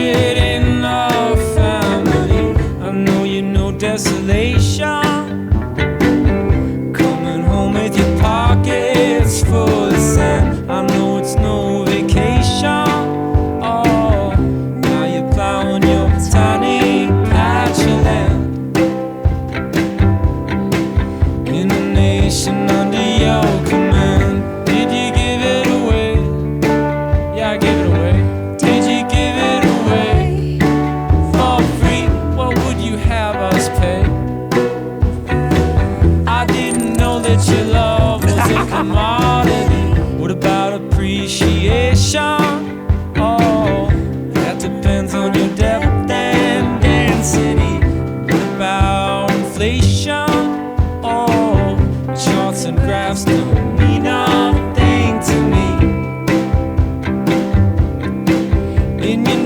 it in our family. I know you know desolation. Coming home with your pockets full of sand. I know it's no vacation. Oh, now you're plowing your tiny patch of land in a nation under your command. Did you give it away? Yeah, I gave it away. Did you give it away for free? What would you have us pay? I didn't know that your love was a commodity. What about appreciation? Oh, that depends on your depth and density. What about inflation? Oh, charts and graphs don't mean nothing to me. In your